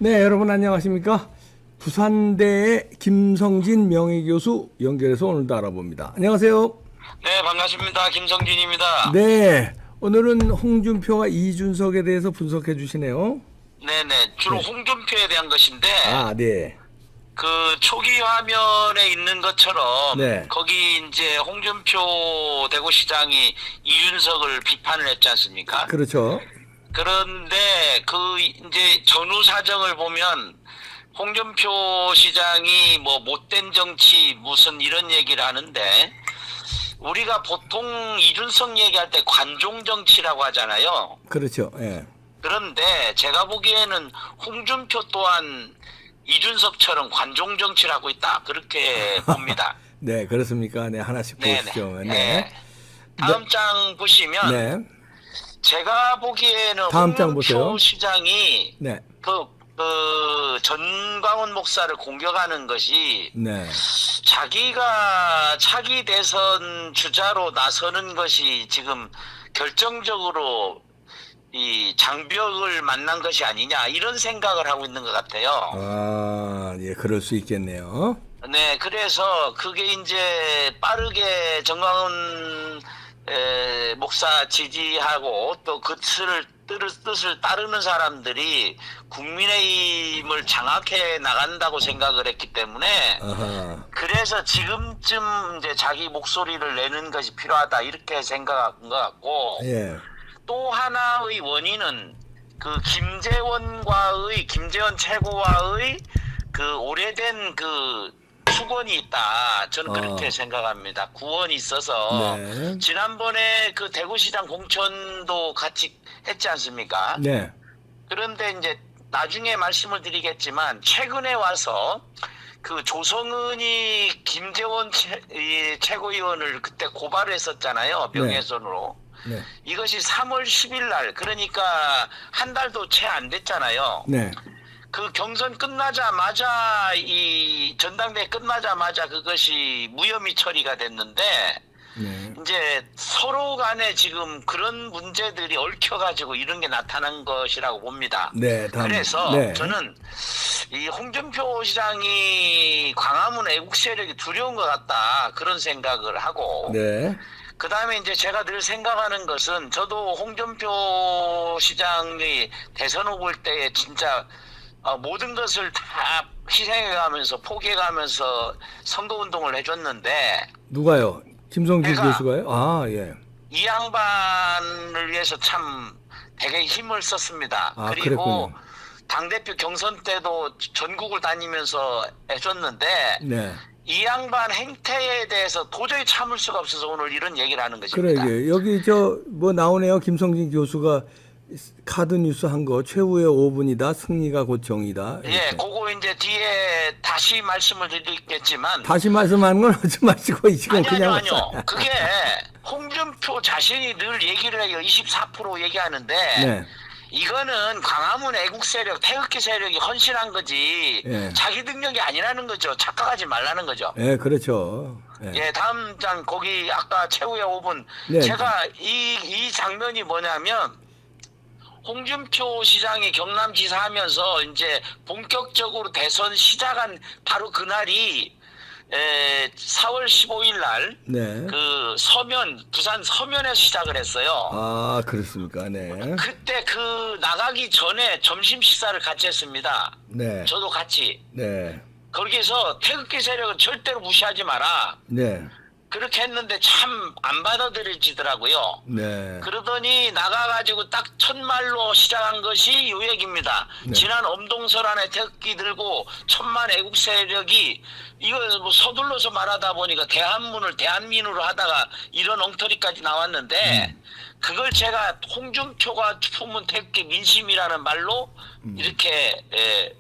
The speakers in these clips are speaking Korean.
네, 여러분 안녕하십니까? 부산대의 김성진 명예교수 연결해서 오늘도 알아봅니다. 안녕하세요. 네, 반갑습니다. 김성진입니다. 네, 오늘은 홍준표와 이준석에 대해서 분석해 주시네요. 네네, 주로 홍준표에 대한 것인데, 아, 네. 그 초기 화면에 있는 것처럼, 네. 거기 이제 홍준표 대구시장이 이준석을 비판을 했지 않습니까? 그렇죠. 그런데 그 이제 전후 사정을 보면, 홍준표 시장이 뭐 못된 정치 무슨 이런 얘기를 하는데, 우리가 보통 이준석 얘기할 때 관종 정치라고 하잖아요. 그렇죠. 예. 그런데 제가 보기에는 홍준표 또한 이준석처럼 관종 정치를 하고 있다. 그렇게 봅니다. 네, 그렇습니까? 네, 하나씩 네네. 보시죠. 네. 네. 다음 장 보시면 네. 제가 보기에는 다음 장 홍준표 보세요. 시장이 네. 그 전광훈 목사를 공격하는 것이 네. 자기가 차기 대선 주자로 나서는 것이 지금 결정적으로 이 장벽을 만난 것이 아니냐 이런 생각을 하고 있는 것 같아요. 아, 예, 그럴 수 있겠네요. 네, 그래서 그게 이제 빠르게 정광훈 목사 지지하고 또 그 뜻을 따르는 사람들이 국민의힘을 장악해 나간다고 생각을 했기 때문에 아하. 그래서 지금쯤 이제 자기 목소리를 내는 것이 필요하다 이렇게 생각한 것 같고 예. 또 하나의 원인은 그 김재원 최고와의 그 오래된 그 수건이 있다. 저는 그렇게 생각합니다. 구원이 있어서 네. 지난번에 그 대구시장 공천도 같이 했지 않습니까? 네. 그런데 이제 나중에 말씀을 드리겠지만 최근에 와서 그 조성은이 김재원 최고위원을 그때 고발을 했었잖아요. 명예훼손으로. 네. 이것이 3월 10일 날 그러니까 한 달도 채 안 됐잖아요. 네. 그 경선 끝나자마자 이 전당대회 끝나자마자 그것이 무혐의 처리가 됐는데 네. 이제 서로 간에 지금 그런 문제들이 얽혀가지고 이런 게 나타난 것이라고 봅니다. 네. 그래서 네. 저는 이 홍준표 시장이 광화문 애국 세력이 두려운 것 같다 그런 생각을 하고 네. 그 다음에 이제 제가 늘 생각하는 것은 저도 홍준표 시장이 대선 후보일 때 진짜 모든 것을 다 희생해가면서 포기해가면서 선거운동을 해줬는데 누가요? 김성진 내가 교수가요? 아, 예. 이 양반을 위해서 참 되게 힘을 썼습니다. 아, 그리고 그랬군요. 당대표 경선 때도 전국을 다니면서 해줬는데 네. 이 양반 행태에 대해서 도저히 참을 수가 없어서 오늘 이런 얘기를 하는 그래, 것입니다. 이게 여기 뭐 나오네요. 김성진 교수가 카드 뉴스 한 거 최후의 5분이다. 승리가 곧 정이다. 예, 이렇게. 그거 이제 뒤에 다시 말씀을 드리겠지만 다시 말씀하는 건 하지 마시고 지금 그냥 아니요. 그게 홍준표 자신이 늘 얘기를 해요. 24% 얘기하는데 네. 이거는 광화문 애국 세력, 태극기 세력이 헌신한 거지 예. 자기 능력이 아니라는 거죠. 착각하지 말라는 거죠. 예, 그렇죠. 예. 예, 다음 장 거기 아까 최후의 5분 네. 제가 이 장면이 뭐냐면 홍준표 시장이 경남지사 하면서 이제 본격적으로 대선 시작한 바로 그날이 4월 15일 날 네. 그 부산 서면에서 시작을 했어요. 아, 그렇습니까? 네. 그때 그 나가기 전에 점심 식사를 같이 했습니다. 네. 저도 같이. 네. 거기서 태극기 세력은 절대로 무시하지 마라. 네. 그렇게 했는데 참 안 받아들여지더라고요. 네. 그러더니 나가가지고 딱 첫말로 시작한 것이 요 얘기입니다. 네. 지난 엄동설안에 태극기 들고 천만 애국 세력이 이거 뭐 서둘러서 말하다 보니까 대한문을 대한민으로 하다가 이런 엉터리까지 나왔는데 그걸 제가 홍준표가 품은 태극기 민심이라는 말로 이렇게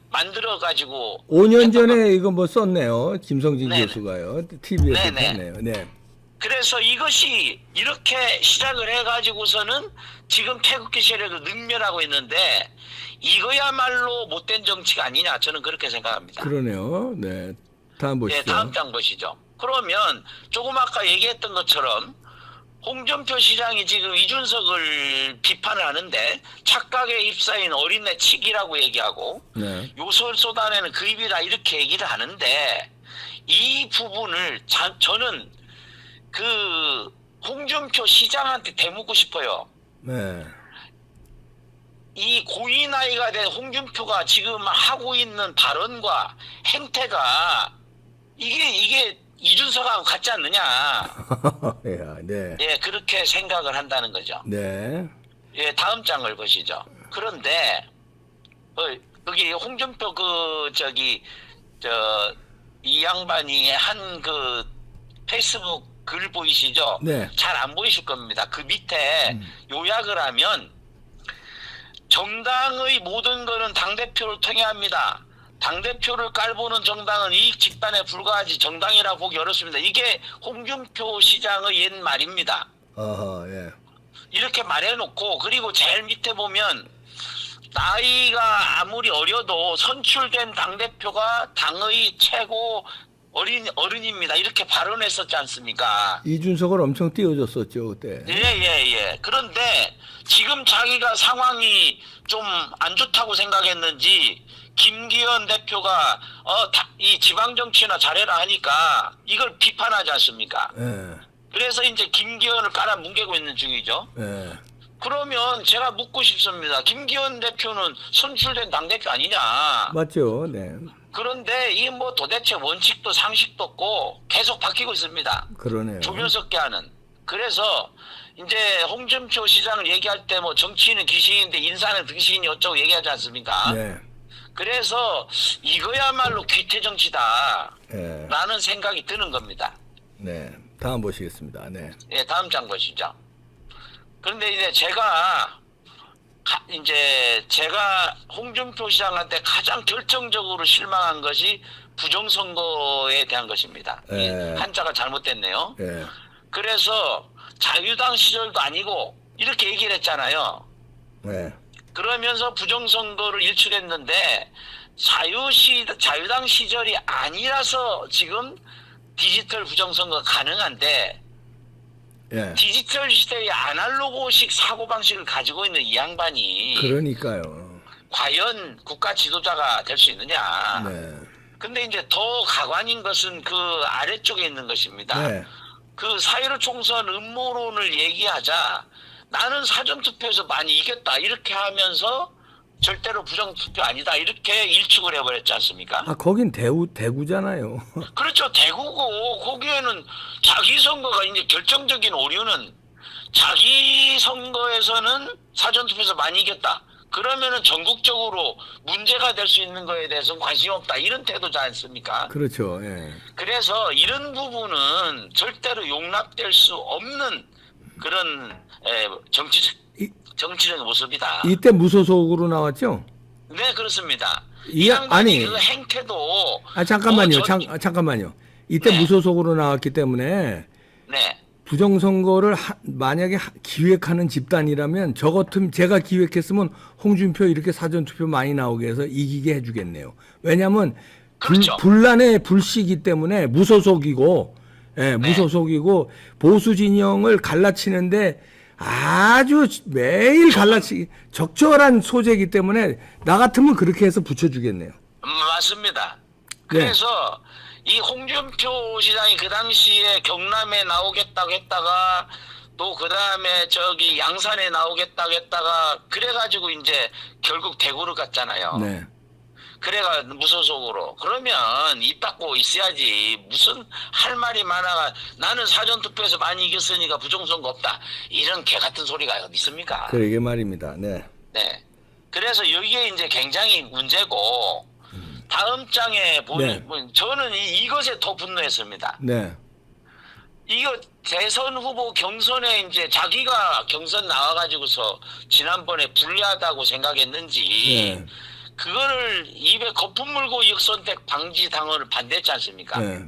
만들어가지고 5년 전에 이거 뭐 썼네요. 김성진 네네. 교수가요. TV에서 네네. 했네요. 네. 그래서 이것이 이렇게 시작을 해가지고서는 지금 태극기 세력을 능멸하고 있는데 이거야말로 못된 정치가 아니냐 저는 그렇게 생각합니다. 그러네요. 네. 다음 보시죠. 네, 다음 장 보시죠. 그러면 조금 아까 얘기했던 것처럼 홍준표 시장이 지금 이준석을 비판을 하는데 착각에 휩싸인 어린애 치기라고 얘기하고 네. 요소를 쏟아내는 그 입이다 이렇게 얘기를 하는데 이 부분을 저는 그 홍준표 시장한테 대묻고 싶어요. 네. 이 고위 나이가 된 홍준표가 지금 하고 있는 발언과 행태가 이게 이준석하고 같지 않느냐. 네. 예, 그렇게 생각을 한다는 거죠. 네. 예, 다음 장을 보시죠. 그런데 여기 홍준표 이 양반이 한 그 페이스북 글 보이시죠? 네. 잘 안 보이실 겁니다. 그 밑에 요약을 하면 정당의 모든 것은 당대표를 통해 합니다. 당대표를 깔보는 정당은 이익 집단에 불과하지 정당이라 보기 어렵습니다. 이게 홍준표 시장의 옛 말입니다. 예. 이렇게 말해놓고 그리고 제일 밑에 보면 나이가 아무리 어려도 선출된 당대표가 당의 최고 어른입니다. 이렇게 발언했었지 않습니까? 이준석을 엄청 띄워줬었죠 그때. 예. 그런데 지금 자기가 상황이 좀 안 좋다고 생각했는지 김기현 대표가 이 지방 정치나 잘해라 하니까 이걸 비판하지 않습니까? 예. 그래서 이제 김기현을 깔아 뭉개고 있는 중이죠. 예. 그러면 제가 묻고 싶습니다. 김기현 대표는 선출된 당대표 아니냐? 맞죠. 네. 그런데 이 뭐 도대체 원칙도 상식도 없고 계속 바뀌고 있습니다. 그러네요. 조변석계 하는. 그래서 이제 홍준표 시장을 얘기할 때 뭐 정치인은 귀신인데 인사는 등신이 어쩌고 얘기하지 않습니까? 네. 그래서 이거야말로 귀태 정치다 예. 라는 생각이 드는 겁니다. 네. 다음 보시겠습니다. 네. 예, 다음 장 보시죠. 그런데 이제 제가 홍준표 시장한테 가장 결정적으로 실망한 것이 부정선거에 대한 것입니다. 예. 한자가 잘못됐네요. 예. 그래서 자유당 시절도 아니고 이렇게 얘기를 했잖아요. 네. 그러면서 부정선거를 일축했는데 자유당 시절이 아니라서 지금 디지털 부정선거가 가능한데 예. 디지털 시대의 아날로그식 사고방식을 가지고 있는 이 양반이 그러니까요. 과연 국가 지도자가 될 수 있느냐. 네. 근데 이제 더 가관인 것은 그 아래쪽에 있는 것입니다. 네. 그 사회로 총선 음모론을 얘기하자 나는 사전투표에서 많이 이겼다 이렇게 하면서 절대로 부정투표 아니다 이렇게 일축을 해버렸지 않습니까? 거긴 대구잖아요. 그렇죠. 대구고 거기에는 자기 선거가 이제 결정적인 오류는 자기 선거에서는 사전투표에서 많이 이겼다. 그러면은 전국적으로 문제가 될 수 있는 거에 대해서는 관심이 없다. 이런 태도지 않습니까? 그렇죠. 예. 그래서 이런 부분은 절대로 용납될 수 없는 그런 정치적 모습이다. 이때 무소속으로 나왔죠? 네, 그렇습니다. 이 이 양반이 아니. 그 행태도 잠깐만요. 잠깐만요. 이때 네. 무소속으로 나왔기 때문에 네. 부정선거를 만약에 기획하는 집단이라면 저 같으면 제가 기획했으면 홍준표 이렇게 사전투표 많이 나오게 해서 이기게 해주겠네요. 왜냐하면 그렇죠. 분란의 불씨이기 때문에 무소속이고, 예, 무소속이고 보수 진영을 갈라치는데 아주 매일 적절한 소재이기 때문에 나 같으면 그렇게 해서 붙여주겠네요. 맞습니다. 그래서 이 홍준표 시장이 그 당시에 경남에 나오겠다고 했다가 또 그 다음에 저기 양산에 나오겠다고 했다가 그래가지고 이제 결국 대구를 갔잖아요. 네. 그래가 무소속으로. 그러면 입 닫고 있어야지. 무슨 할 말이 많아가 나는 사전투표에서 많이 이겼으니까 부정선거 없다. 이런 개 같은 소리가 어디 있습니까? 그러게 말입니다. 네. 네. 그래서 여기에 이제 굉장히 문제고 다음 장에 보면 저는 이것에 더 분노했습니다. 네. 이거 대선 후보 경선에 이제 자기가 경선 나와가지고서 지난번에 불리하다고 생각했는지 네. 그거를 입에 거품 물고 역선택 방지 당원을 반대했지 않습니까? 네.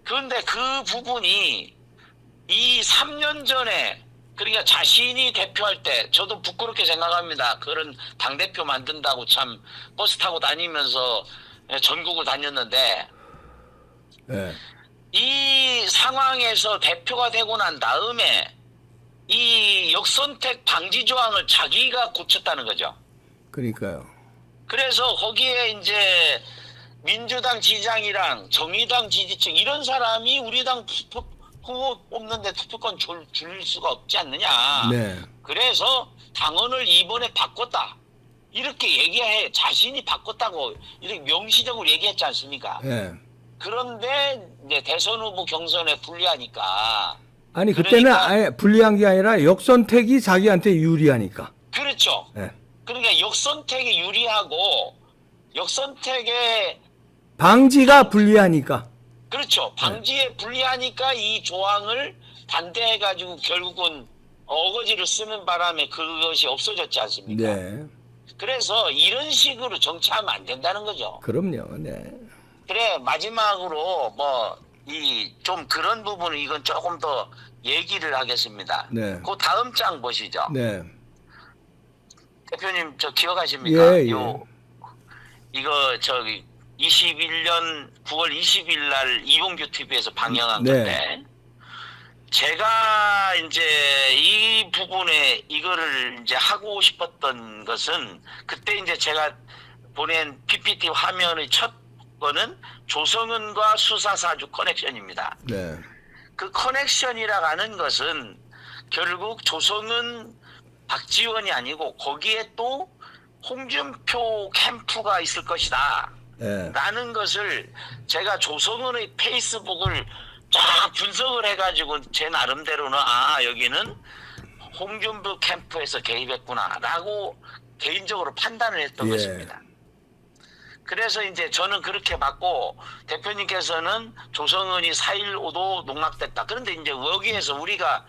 그런데 그 부분이 이 3년 전에 그러니까 자신이 대표할 때 저도 부끄럽게 생각합니다. 그런 당대표 만든다고 참 버스 타고 다니면서 전국을 다녔는데 네. 이 상황에서 대표가 되고 난 다음에 이 역선택 방지 조항을 자기가 고쳤다는 거죠. 그러니까요. 그래서 거기에 이제 민주당 지지장이랑 정의당 지지층 이런 사람이 우리 당 후보 뽑는데 투표권 줄 수가 없지 않느냐. 네. 그래서 당원을 이번에 바꿨다. 이렇게 얘기해 자신이 바꿨다고 이렇게 명시적으로 얘기했지 않습니까? 예. 그런데 이제 대선 후보 경선에 불리하니까 아니 그때는 그러니까- 아예 불리한 게 아니라 역선택이 자기한테 유리하니까. 그렇죠. 예. 그러니까 역선택에 유리하고 역선택에 방지가 불리하니까. 그렇죠. 방지에 불리하니까 이 조항을 반대해가지고 결국은 어거지를 쓰는 바람에 그것이 없어졌지 않습니까? 네. 그래서 이런 식으로 정치하면 안 된다는 거죠. 그럼요. 네. 그래 마지막으로 뭐 이 좀 그런 부분은 이건 조금 더 얘기를 하겠습니다. 네. 그 다음 장 보시죠. 네. 대표님 저 기억하십니까? 예, 예. 이거 저기 21년 9월 20일 날 이봉규 TV에서 방영한 네. 건데 제가 이제 이 부분에 이거를 이제 하고 싶었던 것은 그때 이제 제가 보낸 PPT 화면의 첫 거는 조성은과 수사사주 커넥션입니다. 네. 그 커넥션이라고 하는 것은 결국 조성은 박지원이 아니고 거기에 또 홍준표 캠프가 있을 것이다. 네. 라는 것을 제가 조성은의 페이스북을 쫙 분석을 해가지고 제 나름대로는 여기는 홍준표 캠프에서 개입했구나 라고 개인적으로 판단을 했던 예. 것입니다. 그래서 이제 저는 그렇게 봤고 대표님께서는 조성은이 4.15도 농락됐다. 그런데 이제 여기에서 우리가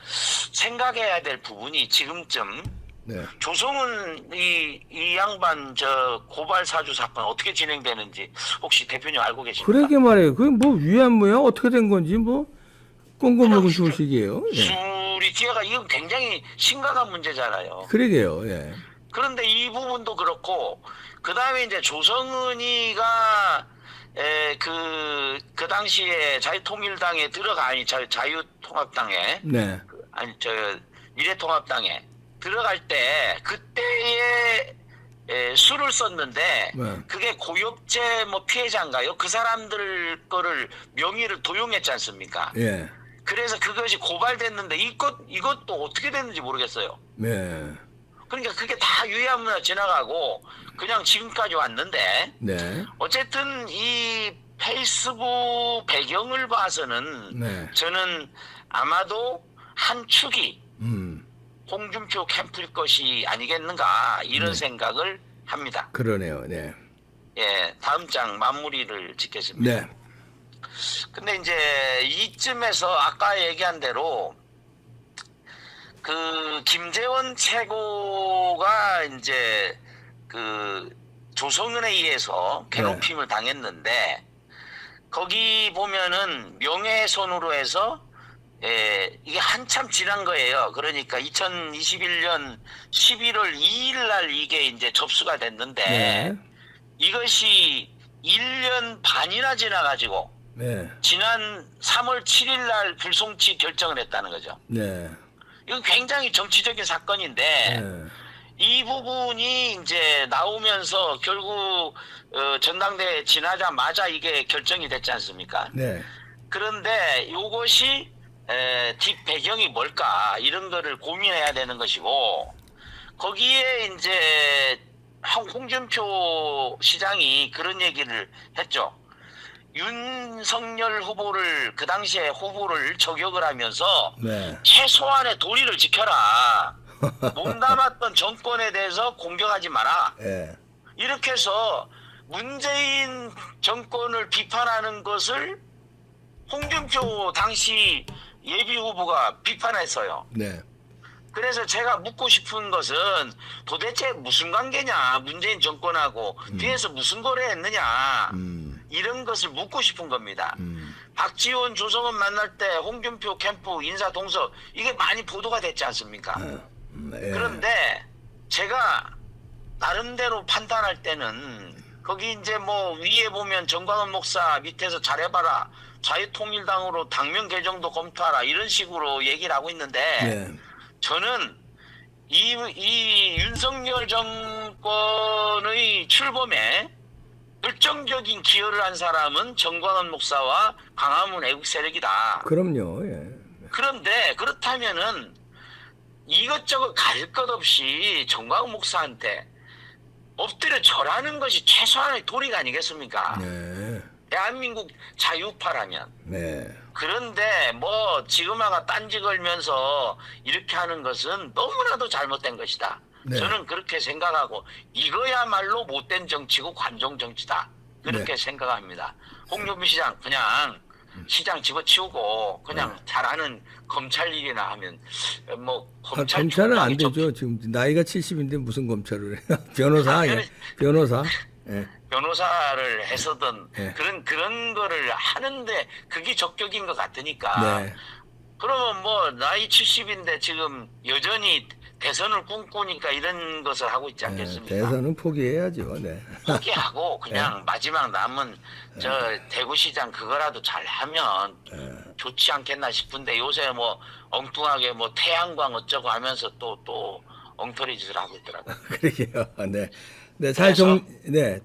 생각해야 될 부분이 지금쯤 네. 조성은 이 양반 저 고발 사주 사건 어떻게 진행되는지 혹시 대표님 알고 계십니까? 그러게 말해요. 그게 뭐 위안부야 어떻게 된 건지 뭐 꽁꽁먹은 소식이에요. 예. 술이 뒤에가 이건 굉장히 심각한 문제잖아요. 그러게요. 예. 그런데 이 부분도 그렇고 그 다음에 이제 조성은이가 그 당시에 자유통일당에 아니 자유통합당에 네. 아니 저 미래통합당에 들어갈 때 그때에 수를 썼는데 네. 그게 고엽제 뭐 피해자인가요? 그 사람들 거를 명의를 도용했지 않습니까? 예. 그래서 그것이 고발됐는데 이것도 어떻게 됐는지 모르겠어요. 네. 그러니까 그게 다 위안부나 지나가고 그냥 지금까지 왔는데 네. 어쨌든 이 페이스북 배경을 봐서는 네. 저는 아마도 한 축이 음. 홍준표 캠프일 것이 아니겠는가 이런 생각을 합니다. 그러네요. 네. 예, 다음 장 마무리를 짓겠습니다. 네. 근데 이제 이쯤에서 아까 얘기한 대로 그 김재원 최고가 이제 그 조성은에 의해서 괴롭힘을 당했는데 거기 보면은 명예훼손으로 해서 이게 한참 지난 거예요. 그러니까 2021년 11월 2일 날 이게 이제 접수가 됐는데 네. 이것이 1년 반이나 지나가지고 네. 지난 3월 7일 날 불송치 결정을 했다는 거죠. 네. 이건 굉장히 정치적인 사건인데 네. 이 부분이 이제 나오면서 결국 전당대회 지나자마자 이게 결정이 됐지 않습니까? 네. 그런데 이것이 뒷 배경이 뭘까 이런 거를 고민해야 되는 것이고 거기에 이제 홍준표 시장이 그런 얘기를 했죠. 윤석열 후보를 그 당시에 후보를 저격을 하면서 네. 최소한의 도리를 지켜라. 몸담았던 정권에 대해서 공격하지 마라. 예. 이렇게 해서 문재인 정권을 비판하는 것을 홍준표 당시 예비 후보가 비판했어요. 네. 그래서 제가 묻고 싶은 것은 도대체 무슨 관계냐 문재인 정권하고 뒤에서 무슨 거래했느냐 이런 것을 묻고 싶은 겁니다. 박지원 조성은 만날 때 홍준표 캠프 인사 동서 이게 많이 보도가 됐지 않습니까? 예. 그런데 제가 나름대로 판단할 때는 거기 이제 뭐 위에 보면 정광훈 목사 밑에서 잘해봐라 자유통일당으로 당명 개정도 검토하라 이런 식으로 얘기를 하고 있는데 네. 저는 이 윤석열 정권의 출범에 결정적인 기여를 한 사람은 정광훈 목사와 강화문 애국 세력이다. 그럼요. 예. 그런데 그렇다면은 이것저것 가릴 것 없이 정광훈 목사한테 엎드려 절하는 것이 최소한의 도리가 아니겠습니까? 네. 대한민국 자유파라면. 네. 그런데 뭐 지금아가 딴지 걸면서 이렇게 하는 것은 너무나도 잘못된 것이다. 네. 저는 그렇게 생각하고 이거야말로 못된 정치고 관종 정치다. 그렇게 네. 생각합니다. 홍준표 시장 그냥 시장 집어치우고 그냥 잘하는 검찰 일이나 하면 뭐 검찰 검찰은 안 총장이 되죠. 지금 나이가 70인데 무슨 검찰을 해요? 변호사. 예. 변호사. 예. 변호사를 해서든 네. 그런 거를 하는데 그게 적격인 것 같으니까 네. 그러면 뭐 나이 70인데 지금 여전히 대선을 꿈꾸니까 이런 것을 하고 있지 않겠습니까? 대선은 포기해야죠. 네. 포기하고 그냥 마지막 남은 저 대구시장 그거라도 잘하면 좋지 않겠나 싶은데 요새 뭐 엉뚱하게 뭐 태양광 어쩌고 하면서 또 엉터리 짓을 하고 있더라고요. 그러게요. 네. 네, 잘 정, 네.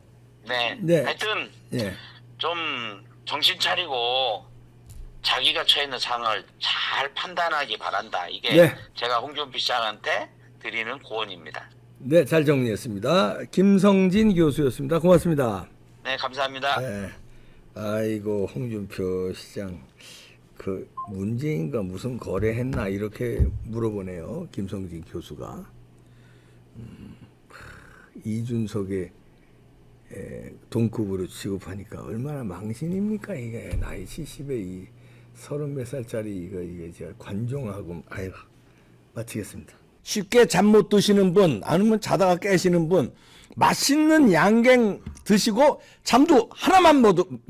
네. 네. 하여튼 예. 좀 정신 차리고 자기가 처해 있는 상황을 잘 판단하기 바란다. 이게 네. 제가 홍준표 시장한테 드리는 고언입니다. 네, 잘 정리했습니다. 김성진 교수였습니다. 고맙습니다. 네, 감사합니다. 네. 아이고, 홍준표 시장 그 문재인과 무슨 거래했나 이렇게 물어보네요. 김성진 교수가. 이준석의 동급으로 취급하니까 얼마나 망신입니까 이게. 나이 70에 이 30몇 살짜리 이게 제가 관종하고. 아이고, 마치겠습니다. 쉽게 잠 못 드시는 분, 아니면 자다가 깨시는 분, 맛있는 양갱 드시고 잠도 하나만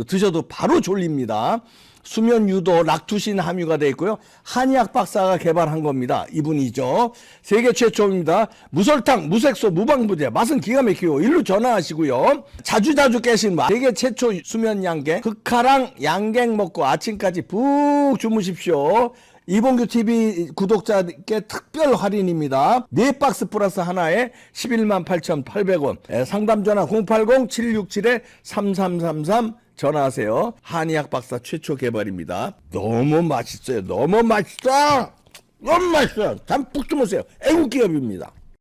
드셔도 바로 졸립니다. 수면 유도 락투신 함유가 되어 있고요. 한의학 박사가 개발한 겁니다. 이분이죠. 세계 최초입니다. 무설탕, 무색소, 무방부제. 맛은 기가 막히고 일로 전화하시고요. 자주 깨시는 분. 세계 최초 수면 양갱. 극하랑 양갱 먹고 아침까지 푹 주무십시오. 이봉규 TV 구독자께 특별 할인입니다. 4박스 플러스 하나에 118,800원. 상담 전화 080-767-3333 전화하세요. 한의학 박사 최초 개발입니다. 너무 맛있어요. 너무 맛있어. 너무 맛있어요. 잠 푹 주무세요. 애국 기업입니다.